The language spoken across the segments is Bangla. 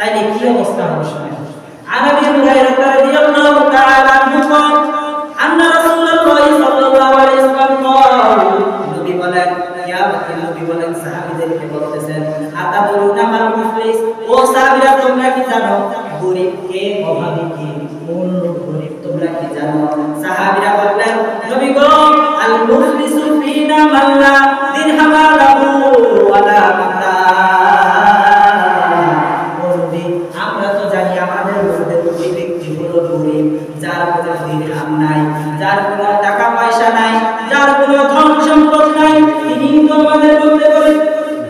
তাইলে কি অবস্থা হবে শুনেন। عن ابي هريره رضي الله تعالى عنه قال ان رسول الله صلى الله عليه وسلم قال নবী বলেন কিয়ামতের নবী বলেন সাহাবীদেরকে বলতেছেন আতাদুরুনা মাল মুফলিস, ও সাহাবীরা তোমরা কি জানো গরীব কে, অভাবী কে, কোন লোক গরীব তোমরা কি জানো? সাহাবীরা বললেন নবী গো আল মুফলিসু ফিনা মান লা দিরহামা লাহু ওয়ালা মাতা। আমরা তো জানি আমাদের মধ্যে ওই ব্যক্তি হলো গরীব যার কোনো দিরহাম নাই, যার কোনো টাকা পয়সা নাই, যার কোনো ধন সম্পদ নাই, তিনি তো আমাদের মধ্যে গরীব।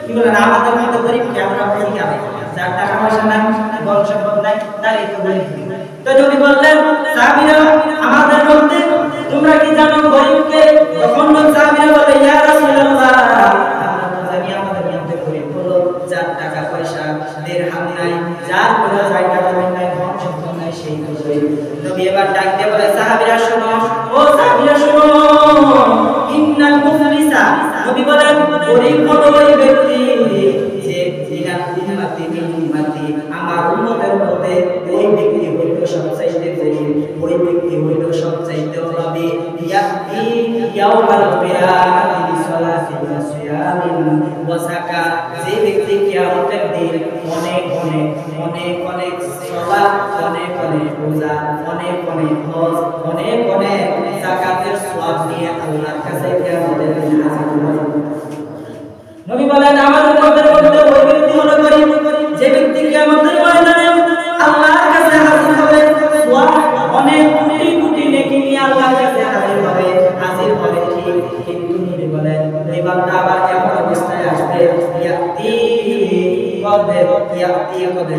কি বলেন আমাদের মধ্যে গরীব কে? আমরা বলি কি যার টাকা পয়সা নাই, ধন সম্পদ নাই, তারই তো গরীব। তো নবী বললেন সাহাবীরা আমাদের মধ্যে তোমরা কি জানো গরীবকে? তখন সাহাবীরা বলে ইয়া রাসূলুল্লাহ আমরা তো জানি আমাদের মধ্যে গরীব হলো যার টাকা পয়সা দিরহাম নাই, যার কোনো জায়গা জমি নাই, ধন সম্পদ নাই, সেই তো গরীব। নবী এবার ডাক দিয়ে বলে সাহাবীরা শোনো, ও সাহাবীরা শোনো, ইন্নাল মুফলিসা, নবী বলেন গরীব হলো ওই ব্যক্তি যে জিনাত উম্মতি আমার উম্মতের মধ্যে ওই ব্যক্তি হইল সবচাইতে গরীব, ওই ব্যক্তি হইল সবচাইতে অভাবী। ইয়াতি ইয়াউমাল কিয়ামাতি বিসসালাতি ওয়া সিয়ামিন ওয়া যাকাত, যে ব্যক্তি কিয়ামতের দিন অনেক অনেক অনেক অনেক সালাত, অনেক অনেক রোজা, অনেক অনেক হজ, অনেক অনেক যাকাতের সওয়াব নিয়ে আল্লাহর কাছে কিয়ামতের দিন হাজির হবে। নবী বলেন আমার উম্মতের মধ্যে ওই ব্যক্তি হলো গরীব যে ব্যক্তি কিয়ামতের ময়দানে আল্লাহর কাছে হাজির হবে, সওয়াব অনেক কোটি কোটি নেকি নিয়ে আল্লাহর কাছে হাজির হবে। ঠিক কিন্তু নবী বলেন এই বান্দা আবার এমন অবস্থায় আসবে ইয়াতি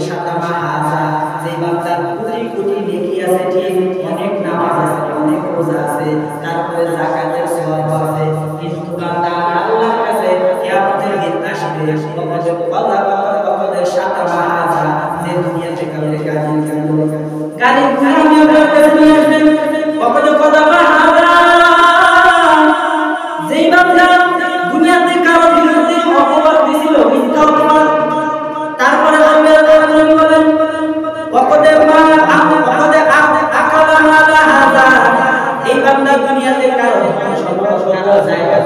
শাতামা হাযা, যে বান্দার কোটি কোটি নেকি আছে, ঠিক অনেক নামাজ আছে, অনেক রোজা আছে, তারপরে যাকাতের সওয়াব আছে, কিন্তু বান্দা আল্লাহর কাছে কিয়ামতের দিন আসবে শাতামা হাযা, যে দুনিয়াতে কাউকে গালি আমি আপনার কাছে নিয়ে আসবেন যেই বান্দা দুনিয়াতে কারো বিরুদ্ধে অপবাদ দিছিল, মিথ্যা অপবাদ, তারপরে বলেন এই বান্দা দুনিয়াতে কারো জায়গা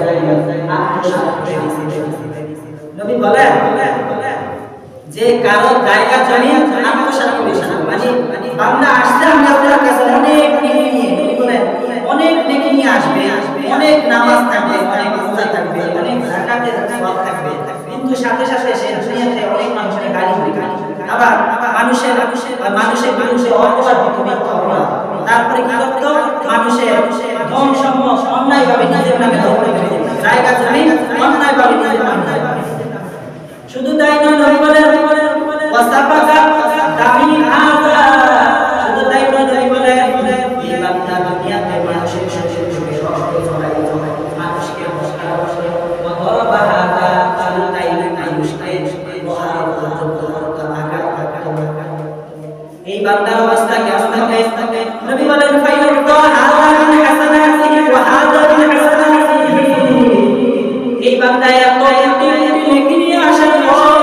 নবী বলেন যে কারো জায়গা জমি আত্মসাৎ করেছে, মানে বান্দা আসছে আপনার কাছে অনেক নেকি নিয়ে, বলেন অনেক নেকি নিয়ে আসবে, অনেক নামাজ থাকবে, অনেক রোজা থাকবে, অনেক যাকাতের সওয়াব থাকবে, কিন্তু সাথে সাথে সে দুনিয়াতে অনেক মানুষের গালি দিবে, আবার মানুষের অপবাদ দিবে, তারপরে কি করতো মানুষের ধন সম্পদ অন্যায়ভাবে নিজের নামে দখল করে দিবে, জায়গা জমি অন্যায়ভাবে নিজের নামে। শুধু তাই নয়, নবী বলেন ওয়াসাফাকা দামি হাযা, শুধু তাই নয়, নবী বলেন এই বান্দা দুনিয়াতে মানুষের সাথে কষ্ট ছড়াই মানুষকে হত্যা করে ওয়াদরবা হাযা, শুধু তাই নয় মানুষকে বহাল করতে আঘাত এই বান্দার অবস্থা কি থাকে? নবী বলেন ফাইয়ুদা হাযা মিন হাসানাতিহি ওয়া হাযা মিন হাসানাতিহি, এই বান্দা এত নেকি নিয়ে আসার পর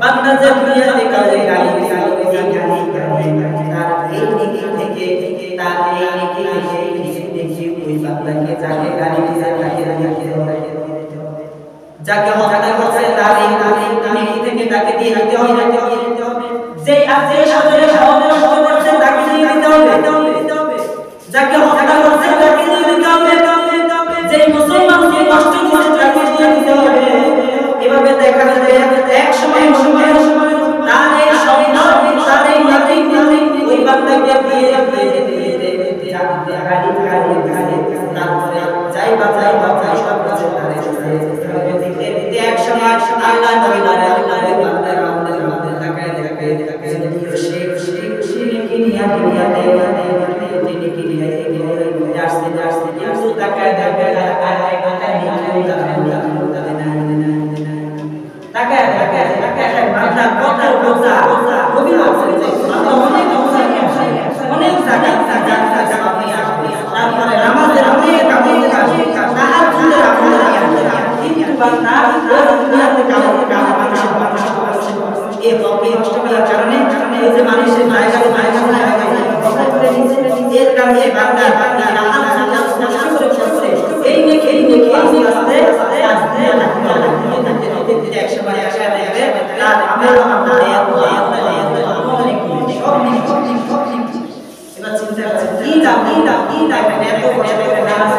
বান্দা যে দুনিয়াতে কাজে গালি তার এই নেকি থেকে ওই বান্দাকে যাকে গালি দিতে যাকে হত্যা করছে তার এই নেকি থেকে তাকে দিয়ে দিতে হবে, যে সাথে সহজে করছে তাকে দিয়ে দিতে হবে, যাকে হত্যা করছে তাকে দিয়ে দিতে হবে, যে মুসলমানকে কষ্ট দিচ্ছে তাকে দিয়ে দিতে হবে। এভাবে দেখা যাবে এক সময় তার এই সম্মান, তার এই মালিক ওই বান্দাকে দিয়ে তারপরে যাই বাঁচাই সব কিছু তারে দিতে এক সময় আল্লাহ নবী বলেন আমাদের তাকায় সেই কি নিয়া দুনিয়াতে তিনি কি নিয়ে আসতে কিছু তাকায় বান্দা কথা বোঝা নবী বলেন অনেক অনেক জায়গা আপনি আসবে, তারপরে নামাজের অনেক আসবে, তাহাজ্জুদের কিন্তু বান্দা দুনিয়াতে মানুষ হককে নষ্ট করার কারণে এই যে মানুষের জায়গা এর কারণে বান্দা নষ্ট করে এই নেকি আস্তে আস্তে একসময় আসা দেখবে তার আমল এবার চিন্তা করছে কি দাম এত কষ্ট করে নামাজ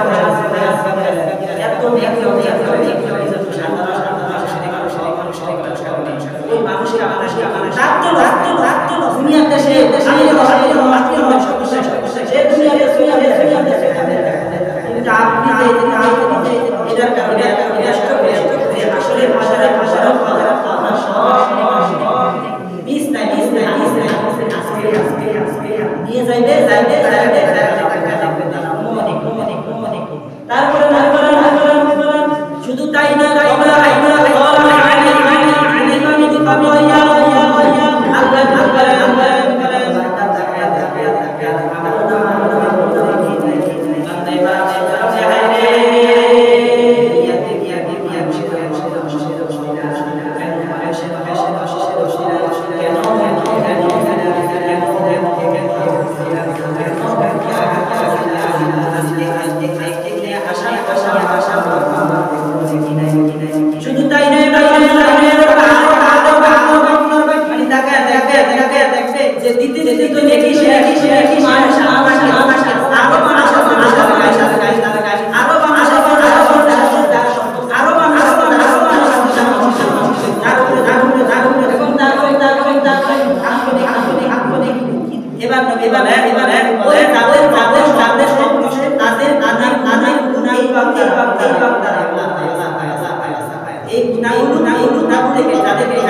এত ওই মানুষকে রাখতো দুনিয়াতে সে কিন্তু আপনি এটার কারণে আসলে মিস নাই নিয়ে যাইবে তারপরে শুধু তাই না শুধু তাই নয় দেখবে যে দিতে তো নেকি সে মানুষ এই গুনাহগুলো থেকে যাদেরকে